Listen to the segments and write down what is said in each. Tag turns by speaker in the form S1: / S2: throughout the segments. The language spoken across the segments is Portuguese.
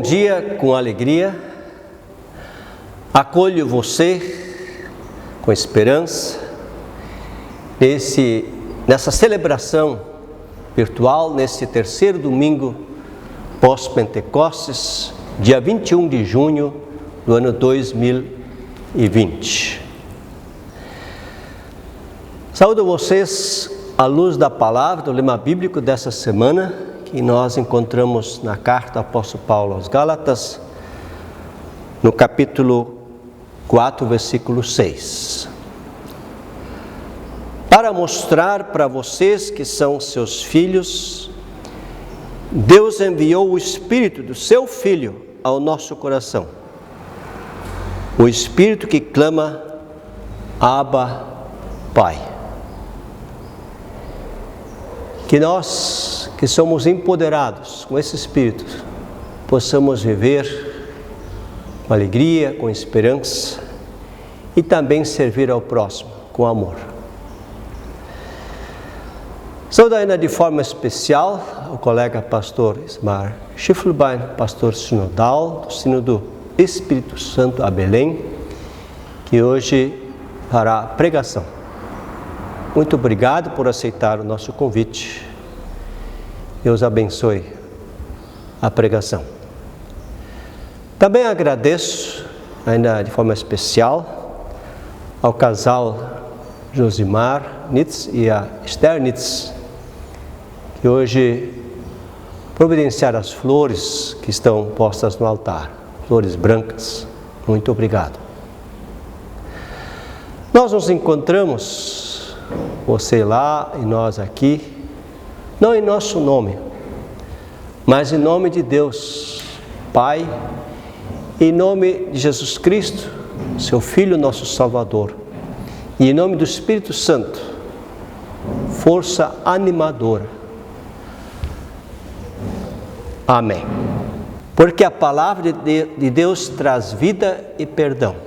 S1: dia, com alegria, acolho você com esperança nessa celebração virtual, nesse terceiro domingo pós-Pentecostes, dia 21 de junho do ano 2020. Saúdo vocês à luz da palavra, do lema bíblico dessa semana, que nós encontramos na carta do apóstolo Paulo aos Gálatas, no capítulo 4, versículo 6. Para mostrar para vocês que são seus filhos, Deus enviou o Espírito do seu Filho ao nosso coração. O Espírito que clama, Abba, Pai. Que nós, que somos empoderados com esse Espírito, possamos viver com alegria, com esperança e também servir ao próximo com amor. Saúdo ainda de forma especial o colega pastor Ismar Schiffelbein, pastor sinodal do Sínodo Espírito Santo a Belém, que hoje fará a pregação. Muito obrigado por aceitar o nosso convite. Deus abençoe a pregação. Também agradeço, ainda de forma especial, ao casal Josimar Nitz e a Esther Nitz, que hoje providenciaram as flores que estão postas no altar, flores brancas. Muito obrigado. Nós nos encontramos, você lá e nós aqui, não em nosso nome, mas em nome de Deus, Pai, em nome de Jesus Cristo, seu Filho, nosso Salvador, e em nome do Espírito Santo, força animadora. Amém. Porque a palavra de Deus traz vida e perdão.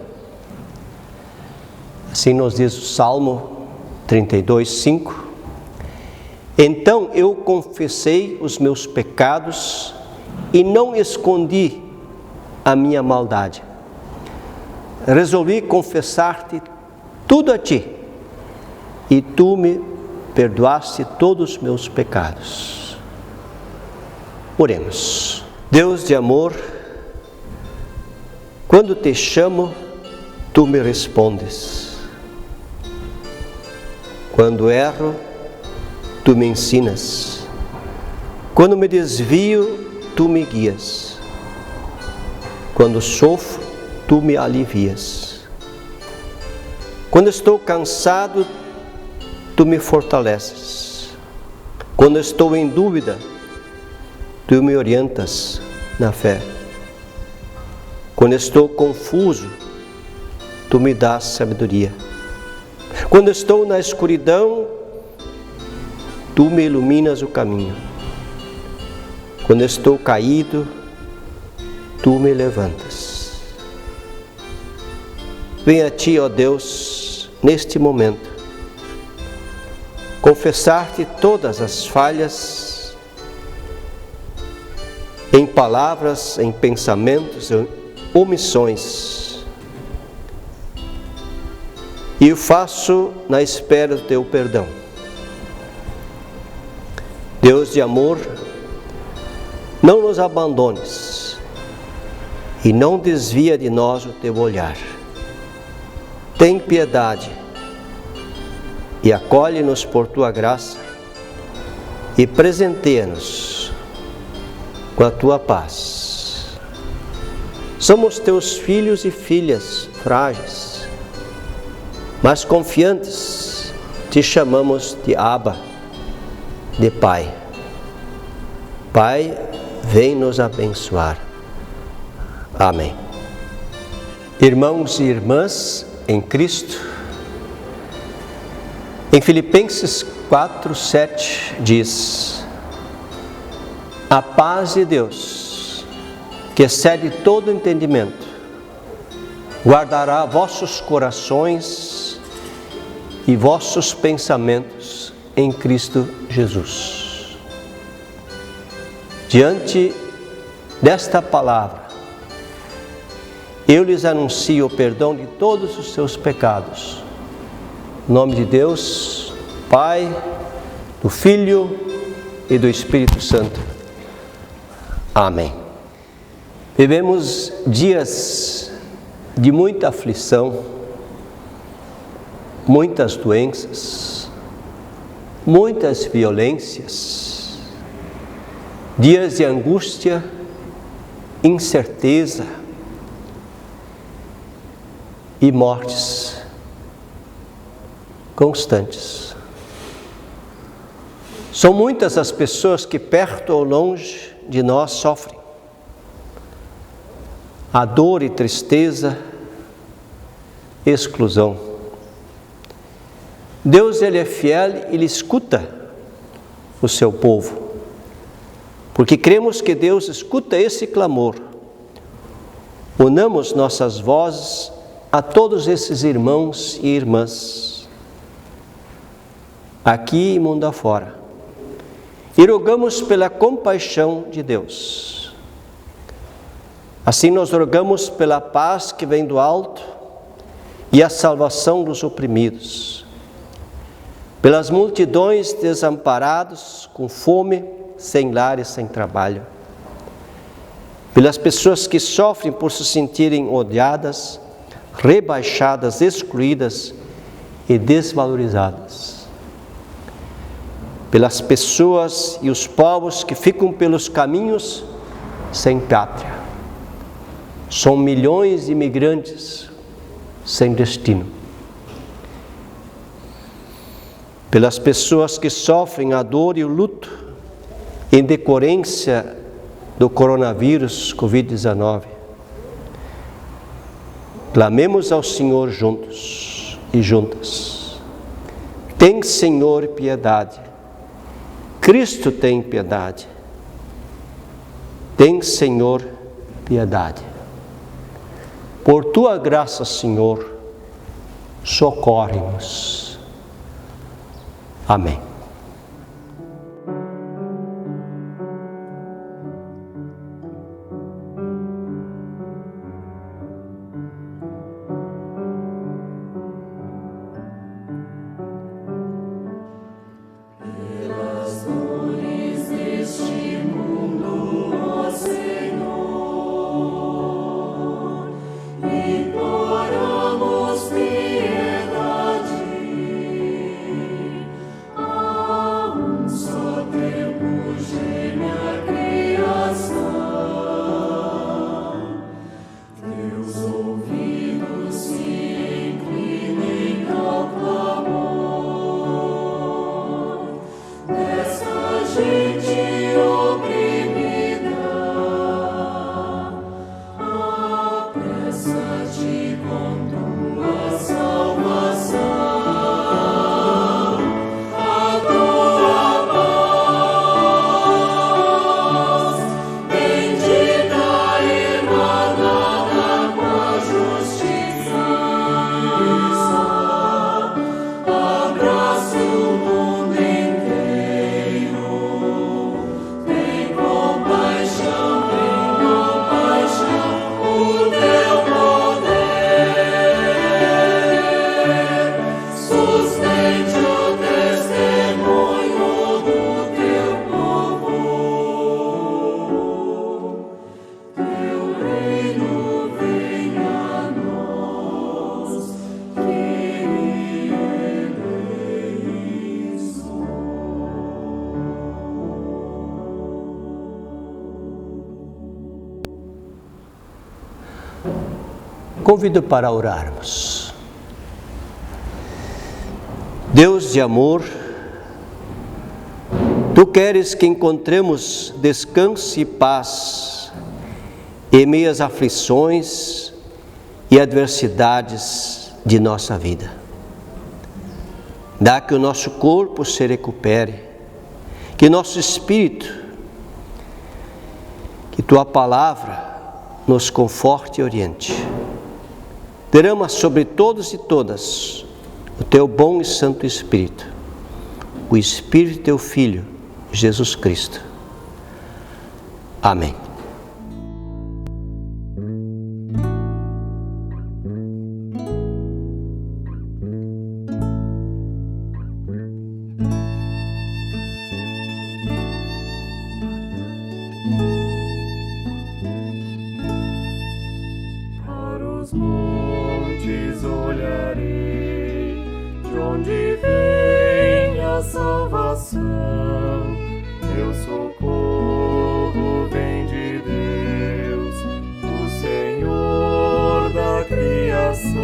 S1: Assim nos diz o Salmo 32, 5. Então eu confessei os meus pecados e não escondi a minha maldade. Resolvi confessar-te tudo a ti e tu me perdoaste todos os meus pecados. Oremos. Deus de amor, quando te chamo, tu me respondes. Quando erro, tu me ensinas. Quando me desvio, tu me guias. Quando sofro, tu me alivias. Quando estou cansado, tu me fortaleces. Quando estou em dúvida, tu me orientas na fé. Quando estou confuso, tu me dás sabedoria. Quando estou na escuridão, tu me iluminas o caminho. Quando estou caído, tu me levantas. Venha a ti, ó Deus, neste momento, confessar-te todas as falhas, em palavras, em pensamentos, em omissões. E o faço na espera do teu perdão. Deus de amor, não nos abandones e não desvia de nós o teu olhar. Tem piedade e acolhe-nos por tua graça e presenteia-nos com a tua paz. Somos teus filhos e filhas frágeis, mas confiantes, te chamamos de Abba, de Pai. Pai, vem nos abençoar. Amém. Irmãos e irmãs em Cristo, em Filipenses 4, 7 diz: a paz de Deus, que excede todo entendimento, guardará vossos corações e vossos pensamentos em Cristo Jesus. Diante desta palavra, eu lhes anuncio o perdão de todos os seus pecados. Em nome de Deus, Pai, do Filho e do Espírito Santo. Amém. Vivemos dias de muita aflição, muitas doenças, muitas violências, dias de angústia, incerteza e mortes constantes. São muitas as pessoas que perto ou longe de nós sofrem a dor e tristeza, exclusão. Deus, Ele é fiel e Ele escuta o seu povo, porque cremos que Deus escuta esse clamor. Unamos nossas vozes a todos esses irmãos e irmãs, aqui e mundo afora, e rogamos pela compaixão de Deus. Assim nós rogamos pela paz que vem do alto e a salvação dos oprimidos, pelas multidões desamparados, com fome, sem lar e sem trabalho, pelas pessoas que sofrem por se sentirem odiadas, rebaixadas, excluídas e desvalorizadas, pelas pessoas e os povos que ficam pelos caminhos sem pátria. São milhões de imigrantes sem destino. Pelas pessoas que sofrem a dor e o luto em decorrência do coronavírus Covid-19. Clamemos ao Senhor juntos e juntas. Tem, Senhor, piedade. Cristo tem piedade. Tem, Senhor, piedade. Por Tua graça, Senhor, socorre-nos. Amém. Convido para orarmos. Deus de amor, Tu queres que encontremos descanso e paz em meio às aflições e adversidades de nossa vida. Dá que o nosso corpo se recupere, que nosso espírito, que Tua palavra nos conforte e oriente. Derrama sobre todos e todas o Teu bom e santo Espírito, o Espírito de Teu Filho, Jesus Cristo. Amém.
S2: os montes olharei, de onde vem a salvação. Meu socorro vem de Deus, o Senhor da criação.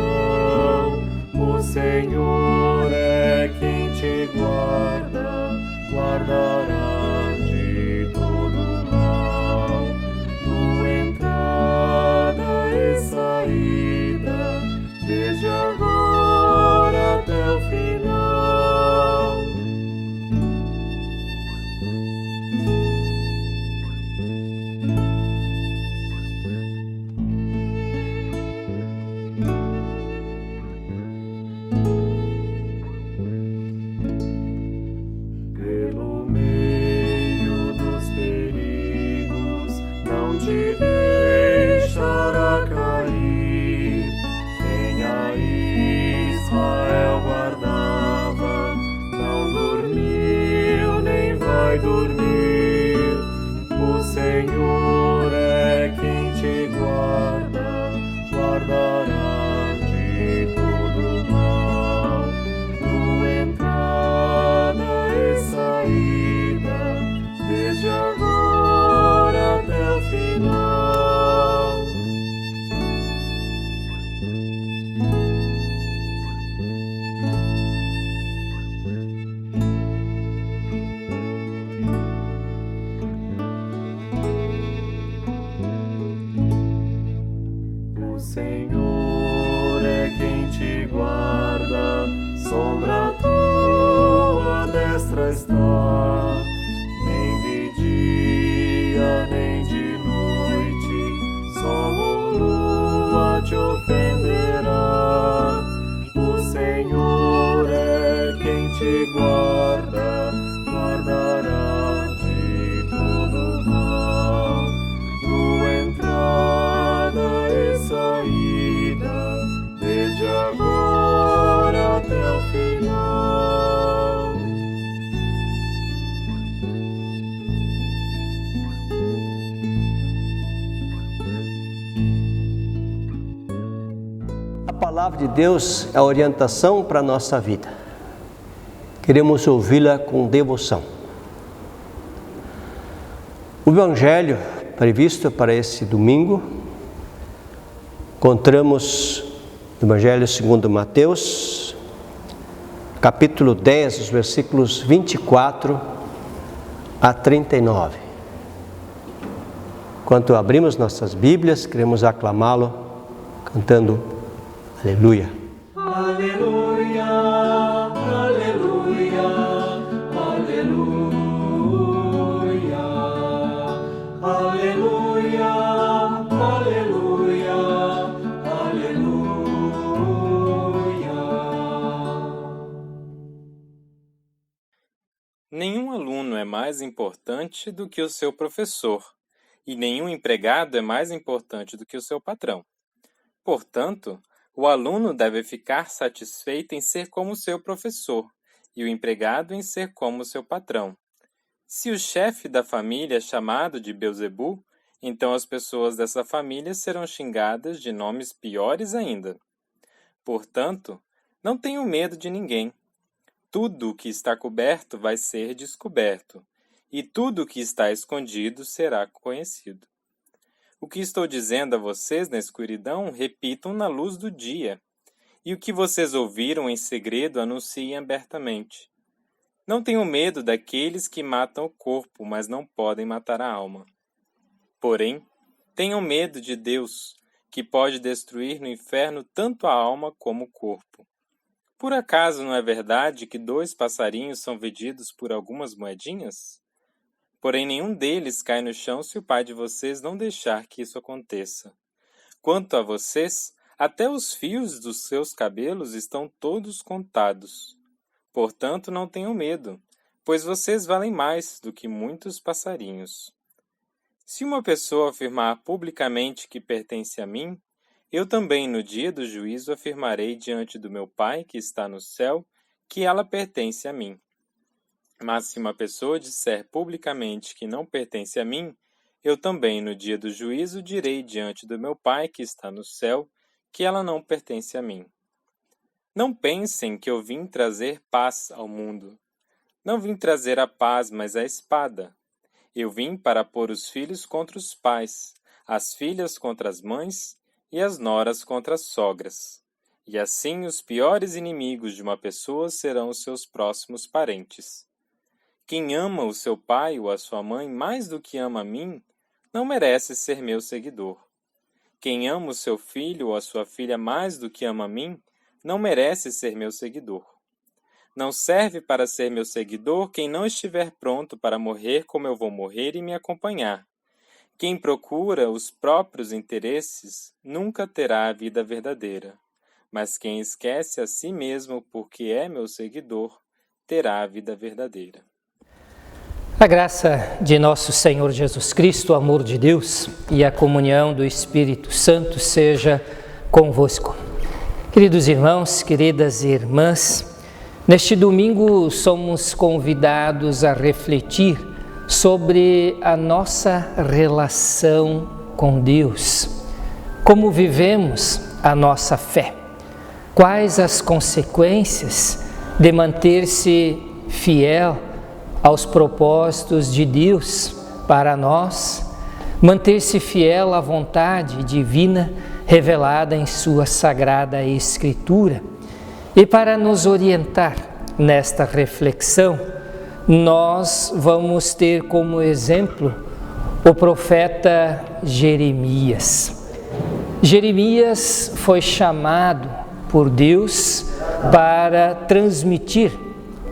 S2: O Senhor é quem te guarda, guardará de todo mal, tua entrada e saída, desde agora até o final. Pelo meio dos perigos, não te deixará cair. Quem a Israel guardava, não dormiu nem vai dormir. O Senhor é quem te guarda, guardará de todo mal, tua entrada e saída, desde agora até o final. O Senhor é quem te guarda, sombra à tua destra está. Nem de dia, nem de noite, sol ou lua te ofenderá. O Senhor é quem te guarda, guardará de todo mal, tua entrada e saída, desde agora até o final.
S1: A palavra de Deus é a orientação para a nossa vida. Queremos ouvi-la com devoção. O Evangelho previsto para esse domingo, encontramos no Evangelho segundo Mateus, capítulo 10, os versículos 24 a 39. Enquanto abrimos nossas Bíblias, queremos aclamá-lo cantando Aleluia.
S2: Aleluia, aleluia, aleluia, aleluia, aleluia, aleluia.
S3: Nenhum aluno é mais importante do que o seu professor, e nenhum empregado é mais importante do que o seu patrão. Portanto, o aluno deve ficar satisfeito em ser como seu professor, e o empregado em ser como seu patrão. Se o chefe da família é chamado de Beelzebu, então as pessoas dessa família serão xingadas de nomes piores ainda. Portanto, não tenham medo de ninguém. Tudo o que está coberto vai ser descoberto, e tudo o que está escondido será conhecido. O que estou dizendo a vocês na escuridão, repitam na luz do dia. E o que vocês ouviram em segredo, anunciem abertamente. Não tenham medo daqueles que matam o corpo, mas não podem matar a alma. Porém, tenham medo de Deus, que pode destruir no inferno tanto a alma como o corpo. Por acaso não é verdade que 2 passarinhos são vendidos por algumas moedinhas? Porém, nenhum deles cai no chão se o Pai de vocês não deixar que isso aconteça. Quanto a vocês, até os fios dos seus cabelos estão todos contados. Portanto, não tenham medo, pois vocês valem mais do que muitos passarinhos. Se uma pessoa afirmar publicamente que pertence a mim, eu também, no dia do juízo, afirmarei diante do meu Pai, que está no céu, que ela pertence a mim. Mas se uma pessoa disser publicamente que não pertence a mim, eu também, no dia do juízo, direi diante do meu Pai, que está no céu, que ela não pertence a mim. Não pensem que eu vim trazer paz ao mundo. Não vim trazer a paz, mas a espada. Eu vim para pôr os filhos contra os pais, as filhas contra as mães e as noras contra as sogras. E assim os piores inimigos de uma pessoa serão os seus próximos parentes. Quem ama o seu pai ou a sua mãe mais do que ama a mim, não merece ser meu seguidor. Quem ama o seu filho ou a sua filha mais do que ama a mim, não merece ser meu seguidor. Não serve para ser meu seguidor quem não estiver pronto para morrer como eu vou morrer e me acompanhar. Quem procura os próprios interesses nunca terá a vida verdadeira. Mas quem esquece a si mesmo porque é meu seguidor, terá a vida verdadeira.
S4: A graça de nosso Senhor Jesus Cristo, o amor de Deus e a comunhão do Espírito Santo seja convosco. Queridos irmãos, queridas irmãs, neste domingo somos convidados a refletir sobre a nossa relação com Deus. Como vivemos a nossa fé? Quais as consequências de manter-se fiel aos propósitos de Deus para nós, manter-se fiel à vontade divina revelada em sua sagrada Escritura? E para nos orientar nesta reflexão, nós vamos ter como exemplo o profeta Jeremias. Jeremias foi chamado por Deus para transmitir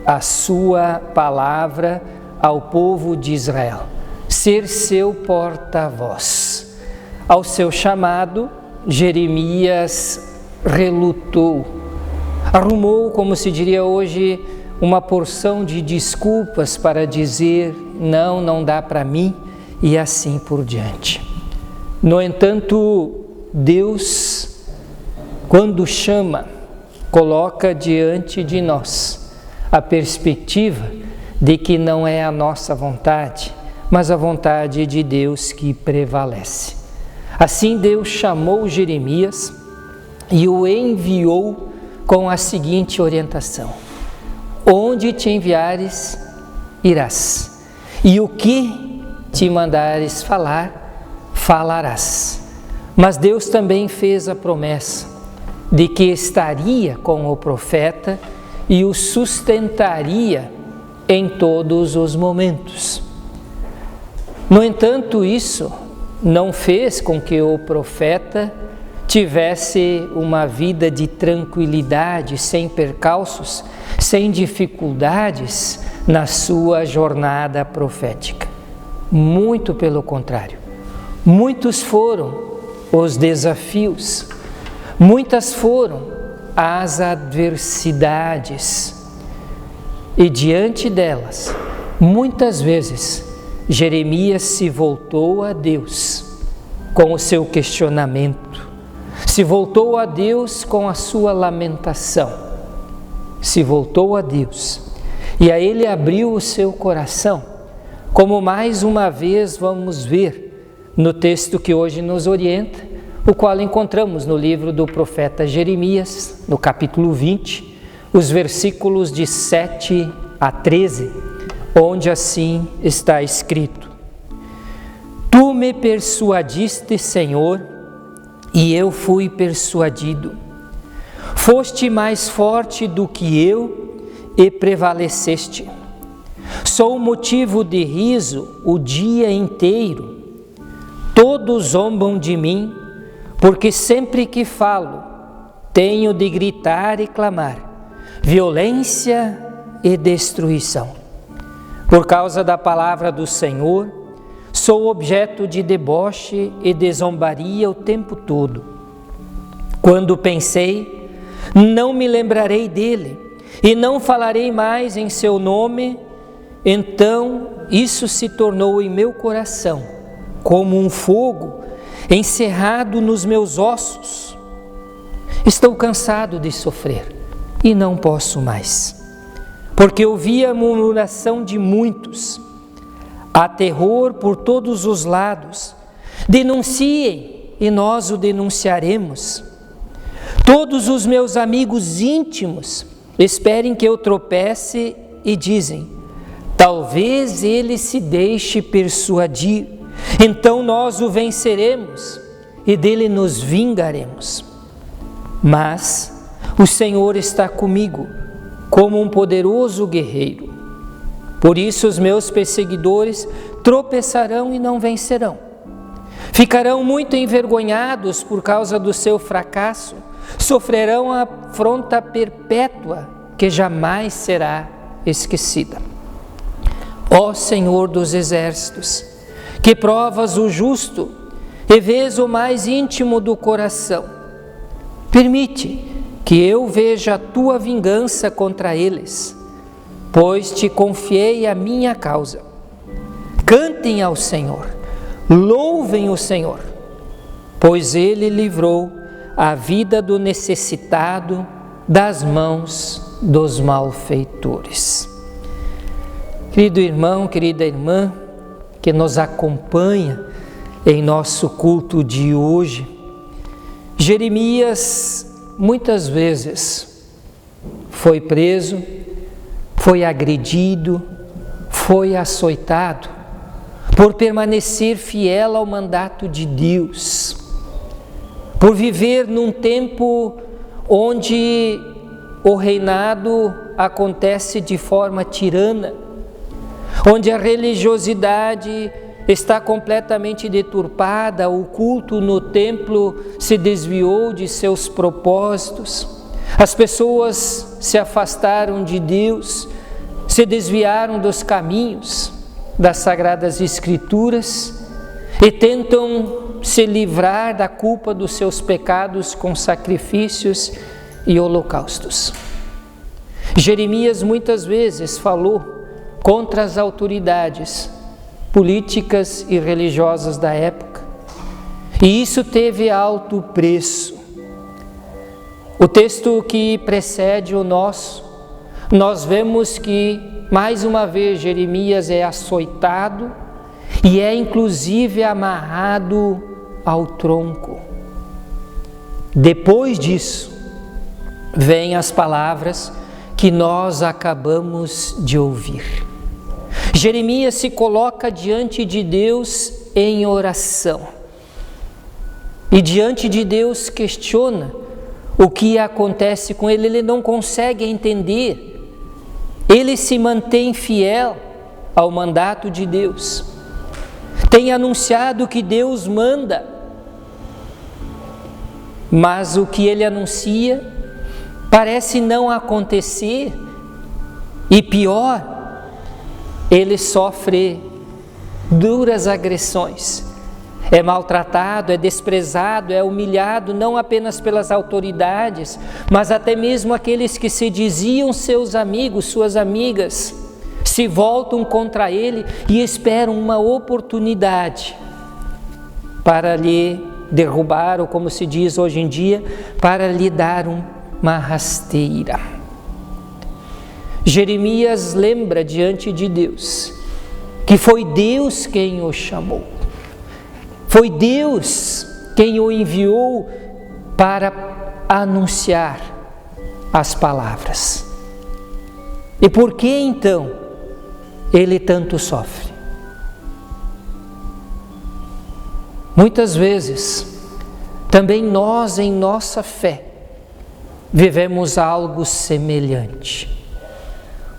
S4: a sua palavra ao povo de Israel, ser seu porta-voz. Ao seu chamado, Jeremias relutou, arrumou, como se diria hoje, uma porção de desculpas para dizer não dá para mim e assim por diante. No entanto, Deus, quando chama, coloca diante de nós a perspectiva de que não é a nossa vontade, mas a vontade de Deus que prevalece. Assim Deus chamou Jeremias e o enviou com a seguinte orientação: onde te enviares, irás, e o que te mandares falar, falarás. Mas Deus também fez a promessa de que estaria com o profeta e o sustentaria em todos os momentos. No entanto, isso não fez com que o profeta tivesse uma vida de tranquilidade, sem percalços, sem dificuldades na sua jornada profética. Muito pelo contrário. Muitos foram os desafios, muitas foram as adversidades, e diante delas, muitas vezes, Jeremias se voltou a Deus com o seu questionamento, se voltou a Deus com a sua lamentação, se voltou a Deus, e a Ele abriu o seu coração, como mais uma vez vamos ver no texto que hoje nos orienta, o qual encontramos no livro do profeta Jeremias, no capítulo 20, os versículos de 7 a 13, onde assim está escrito: Tu me persuadiste, Senhor, e eu fui persuadido. Foste mais forte do que eu e prevaleceste. Sou motivo de riso o dia inteiro. Todos zombam de mim, porque sempre que falo, tenho de gritar e clamar, violência e destruição. Por causa da palavra do Senhor, sou objeto de deboche e de zombaria o tempo todo. Quando pensei, não me lembrarei dele, e não falarei mais em seu nome, então isso se tornou em meu coração como um fogo encerrado nos meus ossos. Estou cansado de sofrer e não posso mais, porque ouvi a murmuração de muitos. Há terror por todos os lados. Denunciem e nós o denunciaremos. Todos os meus amigos íntimos esperem que eu tropece e dizem: talvez ele se deixe persuadir, então nós o venceremos e dele nos vingaremos. Mas o Senhor está comigo, como um poderoso guerreiro. Por isso os meus perseguidores tropeçarão e não vencerão. Ficarão muito envergonhados por causa do seu fracasso, sofrerão a afronta perpétua que jamais será esquecida. Ó Senhor dos exércitos, que provas o justo e vês o mais íntimo do coração, permite que eu veja a tua vingança contra eles, pois te confiei a minha causa. Cantem ao Senhor, louvem o Senhor, pois Ele livrou a vida do necessitado das mãos dos malfeitores. Querido irmão, querida irmã, que nos acompanha em nosso culto de hoje, Jeremias muitas vezes foi preso, foi agredido, foi açoitado por permanecer fiel ao mandato de Deus, por viver num tempo onde o reinado acontece de forma tirana, onde a religiosidade está completamente deturpada, o culto no templo se desviou de seus propósitos, as pessoas se afastaram de Deus, se desviaram dos caminhos das Sagradas Escrituras e tentam se livrar da culpa dos seus pecados com sacrifícios e holocaustos. Jeremias muitas vezes falou contra as autoridades políticas e religiosas da época, e isso teve alto preço. O texto que precede o nosso, nós vemos que, mais uma vez, Jeremias é açoitado e é inclusive amarrado ao tronco. Depois disso, vêm as palavras que nós acabamos de ouvir. Jeremias se coloca diante de Deus em oração e diante de Deus questiona o que acontece com ele. Ele não consegue entender, ele se mantém fiel ao mandato de Deus, tem anunciado que Deus manda, mas o que ele anuncia parece não acontecer e pior, ele sofre duras agressões, é maltratado, é desprezado, é humilhado não apenas pelas autoridades, mas até mesmo aqueles que se diziam seus amigos, suas amigas, se voltam contra ele e esperam uma oportunidade para lhe derrubar, ou como se diz hoje em dia, para lhe dar uma rasteira. Jeremias lembra diante de Deus que foi Deus quem o chamou, foi Deus quem o enviou para anunciar as palavras. E por que então ele tanto sofre? Muitas vezes, também nós em nossa fé vivemos algo semelhante.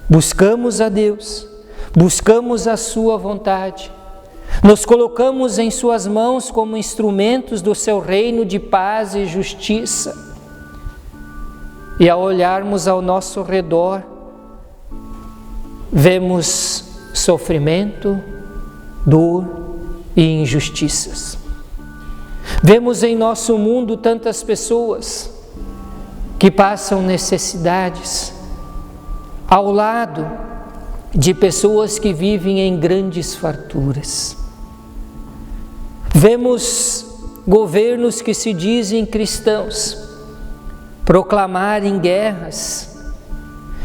S4: Buscamos a Deus, buscamos a sua vontade, nos colocamos em suas mãos como instrumentos do seu reino de paz e justiça. E ao olharmos ao nosso redor, vemos sofrimento, dor e injustiças. Vemos em nosso mundo tantas pessoas que passam necessidades, ao lado de pessoas que vivem em grandes farturas. Vemos governos que se dizem cristãos proclamarem guerras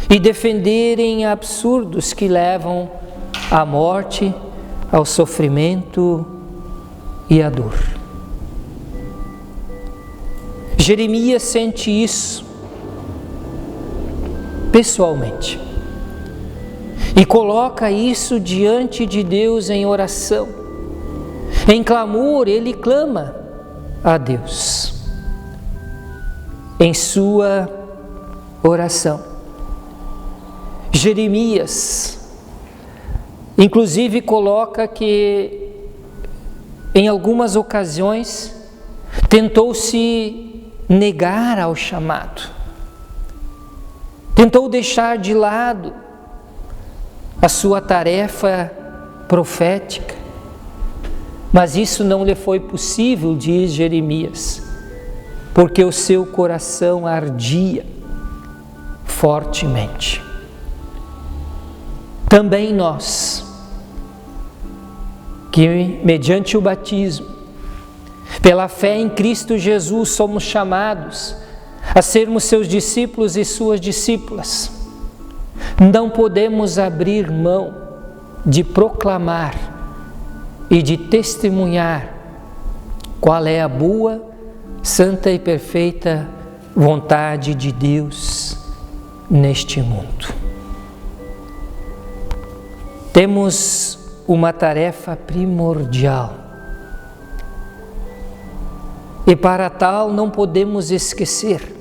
S4: e defenderem absurdos que levam à morte, ao sofrimento e à dor. Jeremias sente isso pessoalmente e coloca isso diante de Deus em oração. Em clamor, ele clama a Deus. Em sua oração, Jeremias, inclusive, coloca que em algumas ocasiões tentou se negar ao chamado, tentou deixar de lado a sua tarefa profética, mas isso não lhe foi possível, diz Jeremias, porque o seu coração ardia fortemente. Também nós, que mediante o batismo, pela fé em Cristo Jesus, somos chamados a sermos seus discípulos e suas discípulas, não podemos abrir mão de proclamar e de testemunhar qual é a boa, santa e perfeita vontade de Deus neste mundo. Temos uma tarefa primordial e para tal não podemos esquecer: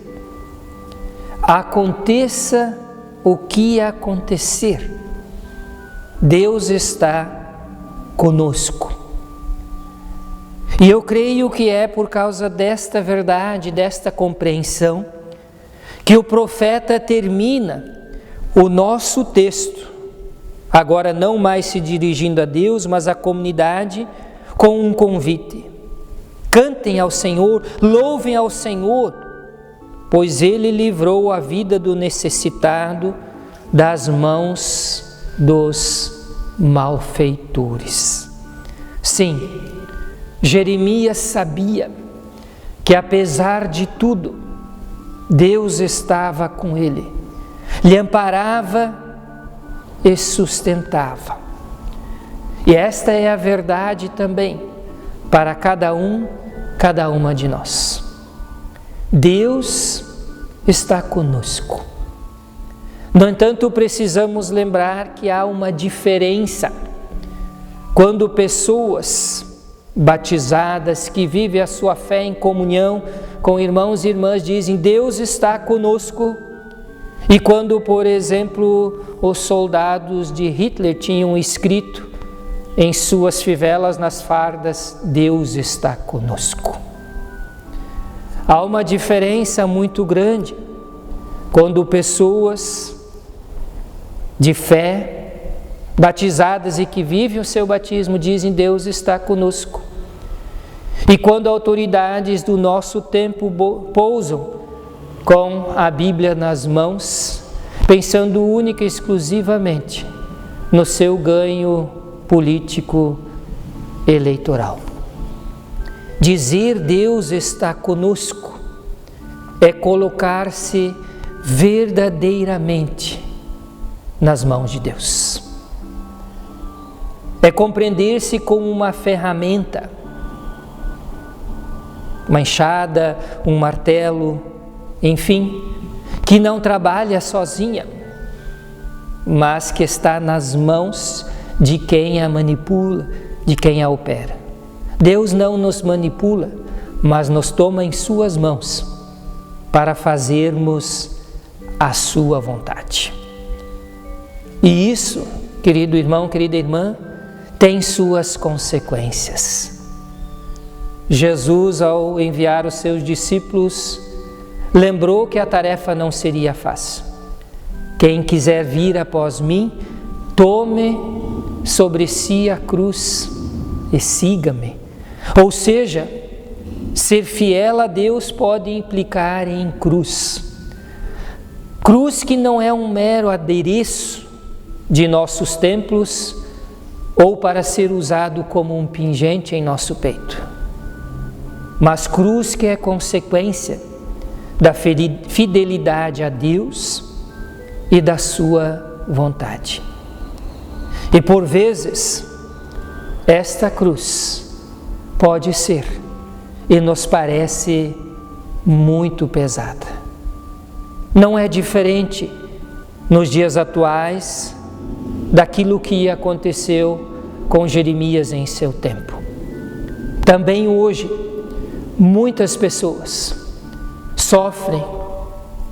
S4: aconteça o que acontecer, Deus está conosco. E eu creio que é por causa desta verdade, desta compreensão, que o profeta termina o nosso texto, agora não mais se dirigindo a Deus, mas à comunidade, com um convite: cantem ao Senhor, louvem ao Senhor, pois Ele livrou a vida do necessitado das mãos dos malfeitores. Sim, Jeremias sabia que, apesar de tudo, Deus estava com ele, lhe amparava e sustentava. E esta é a verdade também para cada uma de nós. Deus está conosco. No entanto, precisamos lembrar que há uma diferença quando pessoas batizadas que vivem a sua fé em comunhão com irmãos e irmãs dizem: Deus está conosco, e quando, por exemplo, os soldados de Hitler tinham escrito em suas fivelas, nas fardas: Deus está conosco. Há uma diferença muito grande quando pessoas de fé, batizadas e que vivem o seu batismo, dizem: Deus está conosco. E quando autoridades do nosso tempo pousam com a Bíblia nas mãos, pensando única e exclusivamente no seu ganho político eleitoral. Dizer Deus está conosco é colocar-se verdadeiramente nas mãos de Deus. É compreender-se como uma ferramenta, uma enxada, um martelo, enfim, que não trabalha sozinha, mas que está nas mãos de quem a manipula, de quem a opera. Deus não nos manipula, mas nos toma em suas mãos para fazermos a sua vontade. E isso, querido irmão, querida irmã, tem suas consequências. Jesus, ao enviar os seus discípulos, lembrou que a tarefa não seria fácil. Quem quiser vir após mim, tome sobre si a cruz e siga-me. Ou seja, ser fiel a Deus pode implicar em cruz. Cruz que não é um mero adereço de nossos templos ou para ser usado como um pingente em nosso peito, mas cruz que é consequência da fidelidade a Deus e da sua vontade. E por vezes, esta cruz pode ser e nos parece muito pesada. Não é diferente nos dias atuais daquilo que aconteceu com Jeremias em seu tempo. Também hoje, muitas pessoas sofrem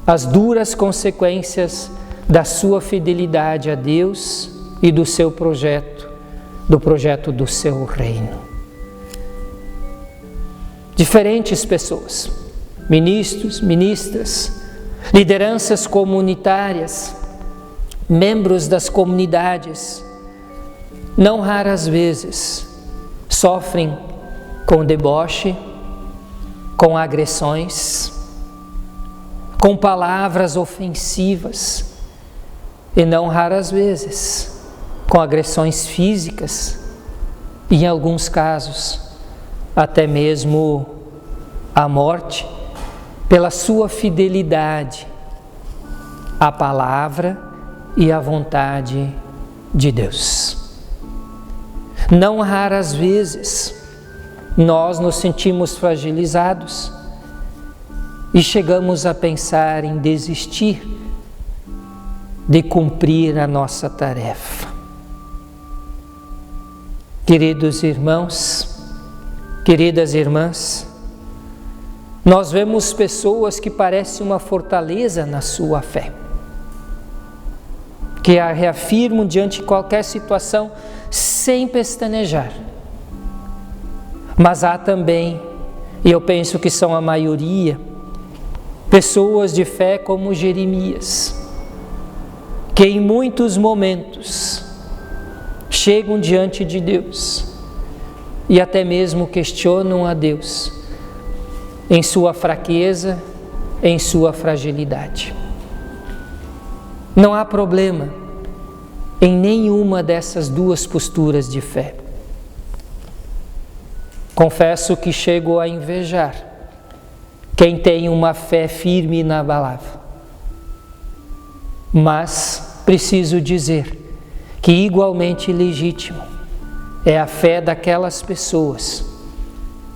S4: as duras consequências da sua fidelidade a Deus e do seu projeto, do projeto do seu reino. Diferentes pessoas, ministros, ministras, lideranças comunitárias, membros das comunidades, não raras vezes sofrem com deboche, com agressões, com palavras ofensivas e não raras vezes com agressões físicas e, em alguns casos, até mesmo a morte pela sua fidelidade à palavra e à vontade de Deus. Não raras vezes nós nos sentimos fragilizados e chegamos a pensar em desistir de cumprir a nossa tarefa. Queridos irmãos, queridas irmãs, nós vemos pessoas que parecem uma fortaleza na sua fé, que a reafirmam diante de qualquer situação sem pestanejar. Mas há também, e eu penso que são a maioria, pessoas de fé como Jeremias, que em muitos momentos chegam diante de Deus e até mesmo questionam a Deus em sua fraqueza, em sua fragilidade. Não há problema em nenhuma dessas duas posturas de fé. Confesso que chego a invejar quem tem uma fé firme e inabalável. Mas preciso dizer que igualmente legítimo é a fé daquelas pessoas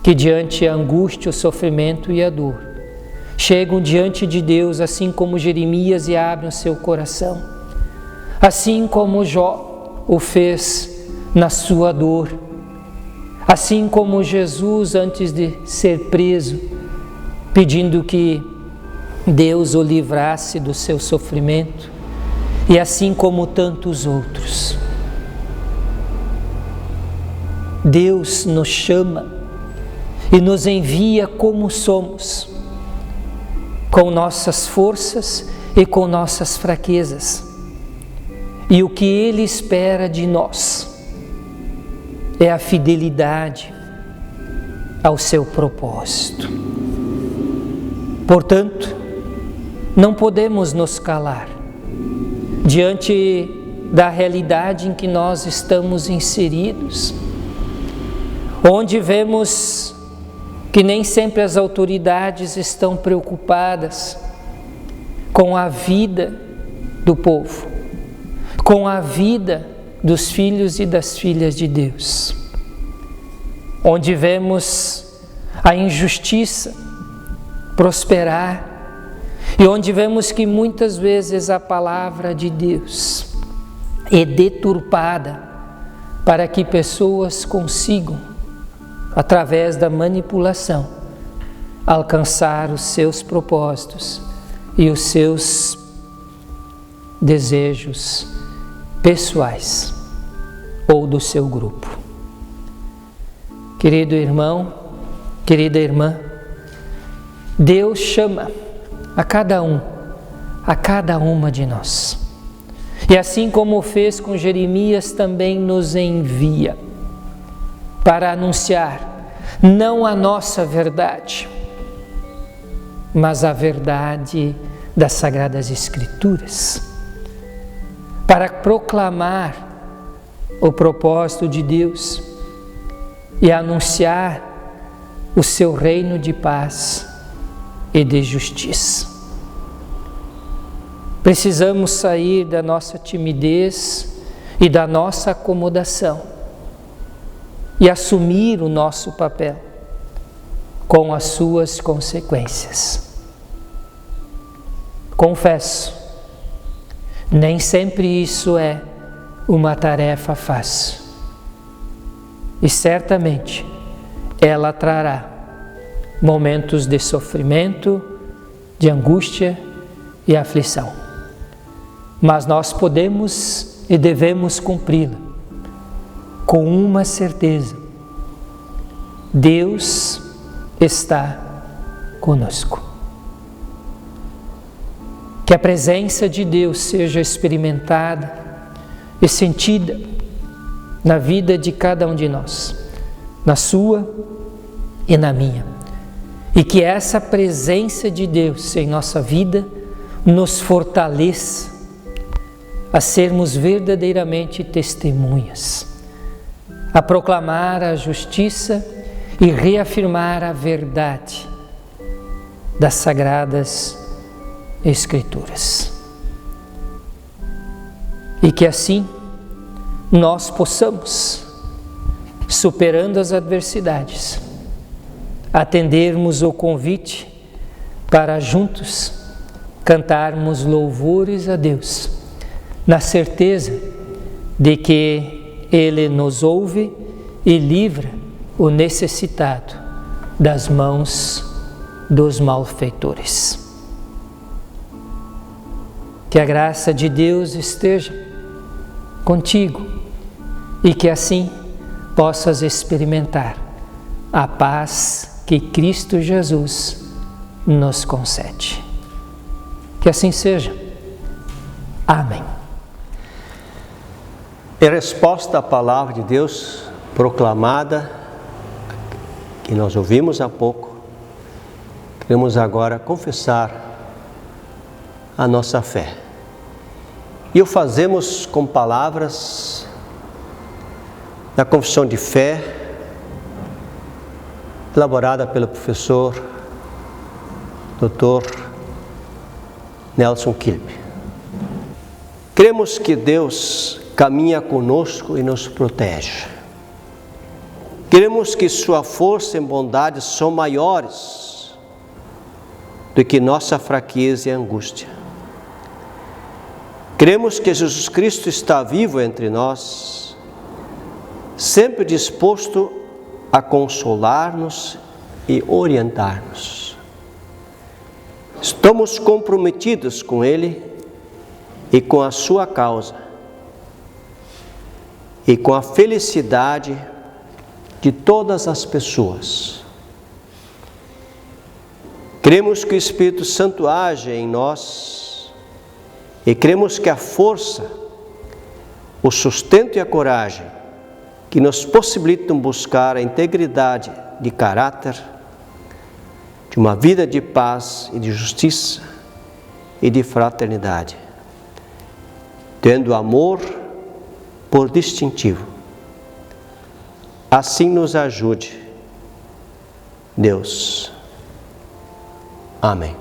S4: que diante da angústia, o sofrimento e a dor, chegam diante de Deus assim como Jeremias e abrem o seu coração, assim como Jó o fez na sua dor, assim como Jesus antes de ser preso, pedindo que Deus o livrasse do seu sofrimento, e assim como tantos outros. Deus nos chama e nos envia como somos, com nossas forças e com nossas fraquezas. E o que Ele espera de nós é a fidelidade ao seu propósito. Portanto, não podemos nos calar diante da realidade em que nós estamos inseridos, onde vemos que nem sempre as autoridades estão preocupadas com a vida do povo, com a vida dos filhos e das filhas de Deus, onde vemos a injustiça prosperar e onde vemos que muitas vezes a palavra de Deus é deturpada para que pessoas consigam, através da manipulação, alcançar os seus propósitos e os seus desejos pessoais ou do seu grupo. Querido irmão, querida irmã, Deus chama a cada um, a cada uma de nós. E assim como fez com Jeremias, também nos envia para anunciar não a nossa verdade, mas a verdade das Sagradas Escrituras, para proclamar o propósito de Deus e anunciar o seu reino de paz e de justiça. Precisamos sair da nossa timidez e da nossa acomodação e assumir o nosso papel com as suas consequências. Confesso, nem sempre isso é uma tarefa fácil. E certamente ela trará momentos de sofrimento, de angústia e aflição. Mas nós podemos e devemos cumpri-la com uma certeza: Deus está conosco. Que a presença de Deus seja experimentada e sentida na vida de cada um de nós, na sua e na minha. E que essa presença de Deus em nossa vida nos fortaleça a sermos verdadeiramente testemunhas, a proclamar a justiça e reafirmar a verdade das Sagradas Escrituras. E que assim nós possamos, superando as adversidades, atendermos o convite para juntos cantarmos louvores a Deus, na certeza de que Ele nos ouve e livra o necessitado das mãos dos malfeitores. Que a graça de Deus esteja contigo e que assim possas experimentar a paz que Cristo Jesus nos concede. Que assim seja. Amém.
S1: Em resposta à palavra de Deus proclamada, que nós ouvimos há pouco, queremos agora confessar a nossa fé. E o fazemos com palavras da confissão de fé, elaborada pelo professor Dr. Nelson Kilpe. Cremos que Deus caminha conosco e nos protege. Cremos que sua força e bondade são maiores do que nossa fraqueza e angústia. Cremos que Jesus Cristo está vivo entre nós, sempre disposto a consolar-nos e orientar-nos. Estamos comprometidos com Ele e com a sua causa e com a felicidade de todas as pessoas. Cremos que o Espírito Santo age em nós e cremos que a força, o sustento e a coragem que nos possibilitam buscar a integridade de caráter, de uma vida de paz e de justiça e de fraternidade, tendo amor por distintivo. Assim nos ajude, Deus. Amém.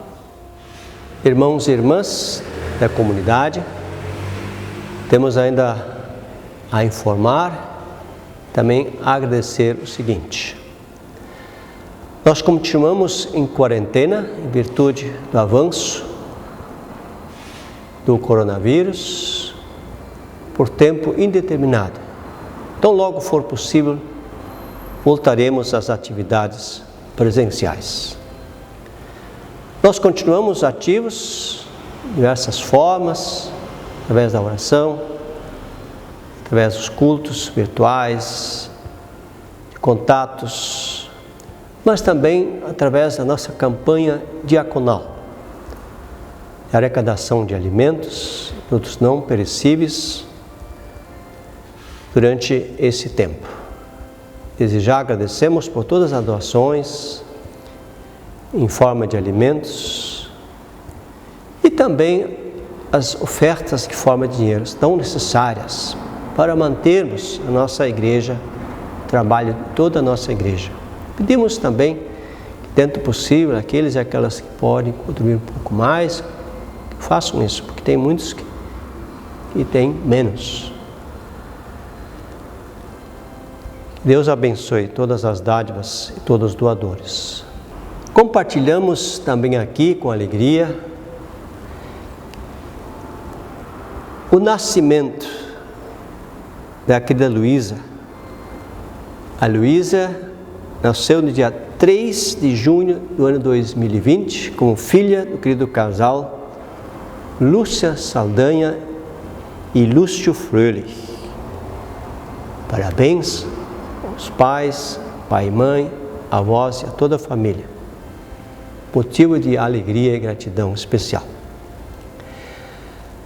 S1: Irmãos e irmãs da comunidade, temos ainda a informar, também a agradecer o seguinte: nós continuamos em quarentena em virtude do avanço do coronavírus por tempo indeterminado. Então, logo for possível, voltaremos às atividades presenciais. Nós continuamos ativos de diversas formas, através da oração, através dos cultos virtuais, de contatos, mas também através da nossa campanha diaconal, de arrecadação de alimentos, produtos não perecíveis, durante esse tempo. Desde já agradecemos por todas as doações em forma de alimentos e também as ofertas em forma de dinheiro tão necessárias para mantermos a nossa igreja, o trabalho de toda a nossa igreja. Pedimos também que, dentro do possível, aqueles e aquelas que podem contribuir um pouco mais, façam isso, porque tem muitos que têm menos. Deus abençoe todas as dádivas e todos os doadores. Compartilhamos também aqui com alegria o nascimento da querida Luísa. A Luísa nasceu no dia 3 de junho do ano 2020, como filha do querido casal Lúcia Saldanha e Lúcio Fröhlich. Parabéns aos pais, pai e mãe, avós e a toda a família. Motivo de alegria e gratidão especial.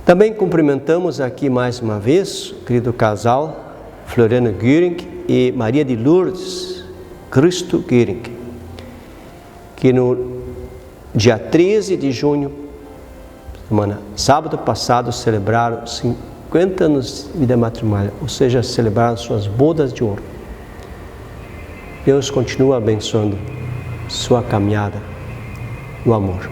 S1: Também cumprimentamos aqui mais uma vez o querido casal Floriano Göring e Maria de Lourdes Cristo Göring, que no dia 13 de junho, sábado passado, celebraram 50 anos de vida matrimonial, ou seja, celebraram suas bodas de ouro. Deus continua abençoando sua caminhada no amor.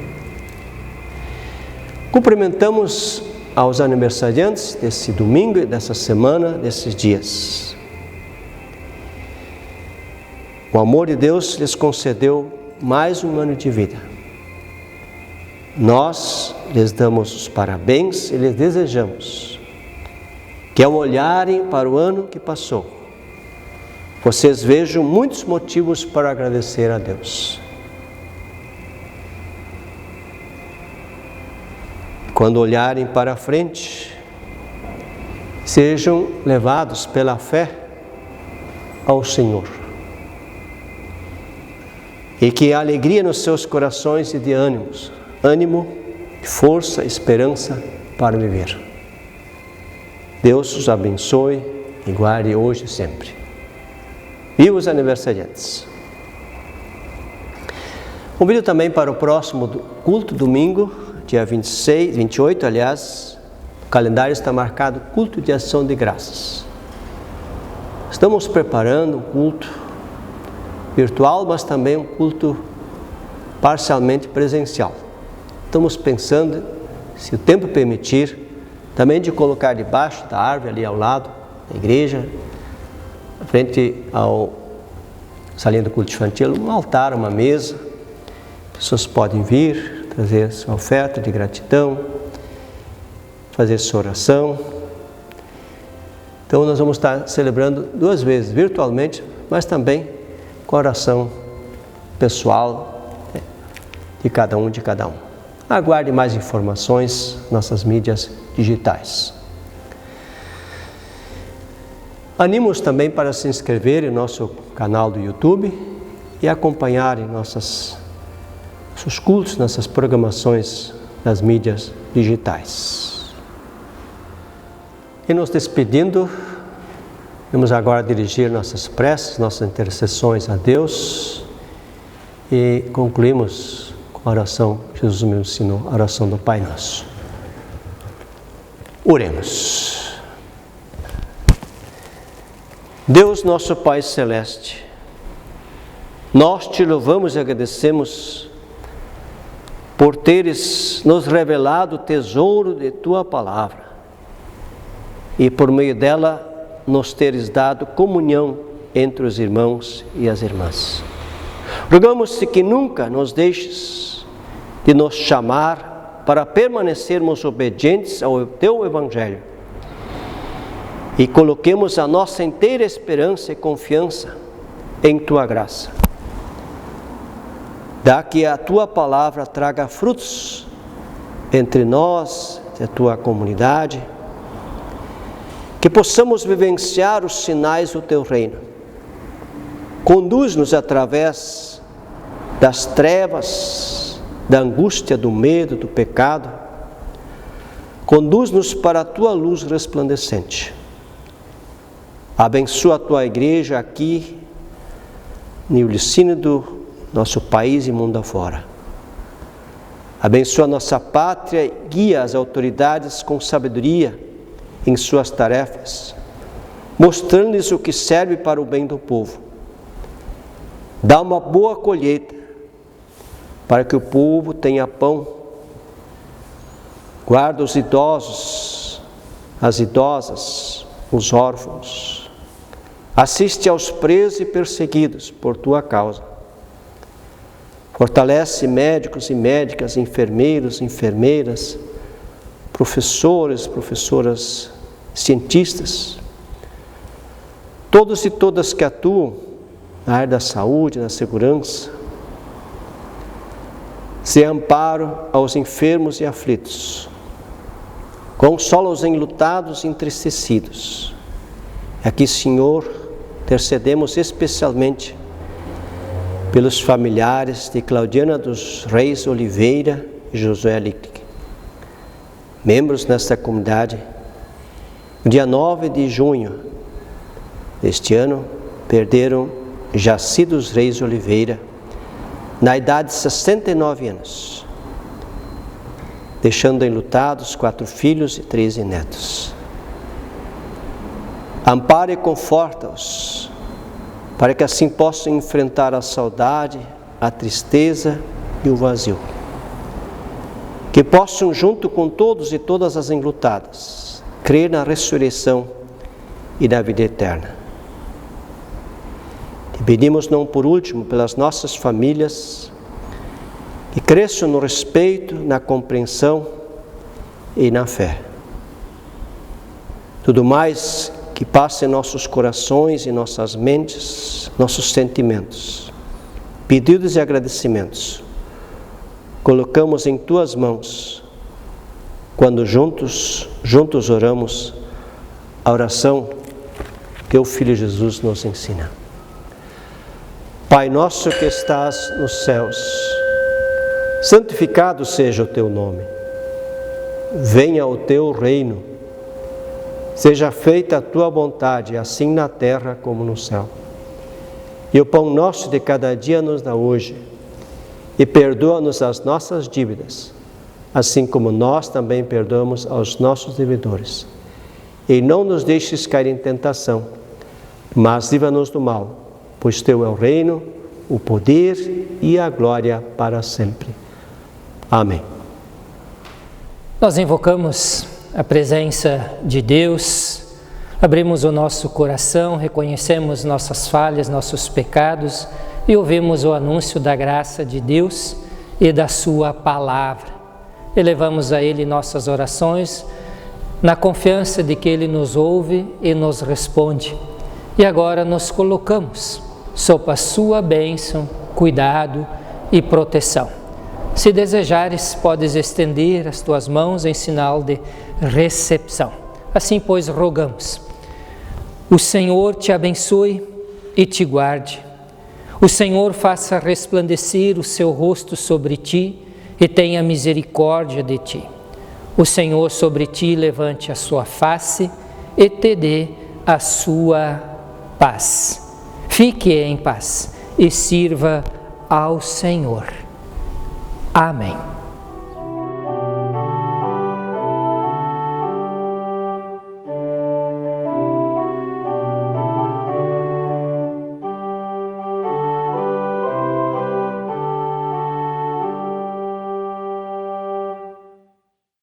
S1: Cumprimentamos aos aniversariantes desse domingo e dessa semana, desses dias. O amor de Deus lhes concedeu mais um ano de vida. Nós lhes damos os parabéns e lhes desejamos que, ao olharem para o ano que passou, vocês vejam muitos motivos para agradecer a Deus. Quando olharem para frente, sejam levados pela fé ao Senhor. E que a alegria nos seus corações e de ânimo, força, esperança para viver. Deus os abençoe e guarde hoje e sempre. Viva os aniversariantes. Convido também para o próximo culto, domingo, dia 28, aliás, o calendário está marcado culto de ação de graças. Estamos preparando um culto virtual, mas também um culto parcialmente presencial. Estamos pensando, se o tempo permitir, também de colocar debaixo da árvore ali ao lado da igreja, frente ao salinha do culto infantil, um altar, uma mesa. Pessoas podem vir, trazer sua oferta de gratidão, fazer sua oração. Então nós vamos estar celebrando 2 vezes, virtualmente, mas também com a oração pessoal de cada um. Aguarde mais informações nas nossas mídias digitais. Animo-os também para se inscrever em nosso canal do YouTube e acompanharem nossos cultos, nossas programações nas mídias digitais. E nos despedindo, vamos agora dirigir nossas preces, nossas intercessões a Deus e concluímos com a oração que Jesus me ensinou, a oração do Pai Nosso. Oremos. Deus, nosso Pai Celeste, nós te louvamos e agradecemos por teres nos revelado o tesouro de Tua Palavra e por meio dela nos teres dado comunhão entre os irmãos e as irmãs. Rogamos-te que nunca nos deixes de nos chamar para permanecermos obedientes ao Teu Evangelho e coloquemos a nossa inteira esperança e confiança em Tua graça. Dá que a Tua Palavra traga frutos entre nós, entre a Tua comunidade, que possamos vivenciar os sinais do Teu reino. Conduz-nos através das trevas, da angústia, do medo, do pecado. Conduz-nos para a Tua luz resplandecente. Abençoa a Tua igreja aqui, no Licínio, nosso país e mundo afora. Abençoa a nossa pátria e guia as autoridades com sabedoria em suas tarefas, mostrando-lhes o que serve para o bem do povo. Dá uma boa colheita para que o povo tenha pão. Guarda os idosos, as idosas, os órfãos. Assiste aos presos e perseguidos por Tua causa. Fortalece médicos e médicas, enfermeiros, enfermeiras, professores, professoras, cientistas, todos e todas que atuam na área da saúde, na segurança, se amparo aos enfermos e aflitos, consola os enlutados e entristecidos. Aqui, Senhor, intercedemos especialmente pelos familiares de Claudiana dos Reis Oliveira e Josué Lick, membros nesta comunidade. No dia 9 de junho deste ano, perderam Jaci dos Reis Oliveira, na idade de 69 anos, deixando enlutados 4 filhos e 13 netos. Ampara e conforta-os, para que assim possam enfrentar a saudade, a tristeza e o vazio. Que possam, junto com todos e todas as enlutadas, crer na ressurreição e na vida eterna. Te pedimos, não por último, pelas nossas famílias, que cresçam no respeito, na compreensão e na fé. Tudo mais que passe em nossos corações e nossas mentes, nossos sentimentos, pedidos e agradecimentos, colocamos em Tuas mãos, quando juntos oramos a oração que o Filho Jesus nos ensina. Pai nosso que estás nos céus, santificado seja o Teu nome. Venha o Teu reino. Seja feita a Tua vontade, assim na terra como no céu. E o pão nosso de cada dia nos dá hoje. E perdoa-nos as nossas dívidas, assim como nós também perdoamos aos nossos devedores. E não nos deixes cair em tentação, mas livra-nos do mal, pois Teu é o reino, o poder e a glória para sempre. Amém.
S4: Nós invocamos a presença de Deus, abrimos o nosso coração, reconhecemos nossas falhas, nossos pecados e ouvimos o anúncio da graça de Deus e da Sua palavra. Elevamos a Ele nossas orações, na confiança de que Ele nos ouve e nos responde. E agora nos colocamos sob a Sua bênção, cuidado e proteção. Se desejares, podes estender as tuas mãos em sinal de recepção. Assim, pois, rogamos. O Senhor te abençoe e te guarde. O Senhor faça resplandecer o seu rosto sobre ti e tenha misericórdia de ti. O Senhor sobre ti levante a sua face e te dê a sua paz. Fique em paz e sirva ao Senhor. Amém.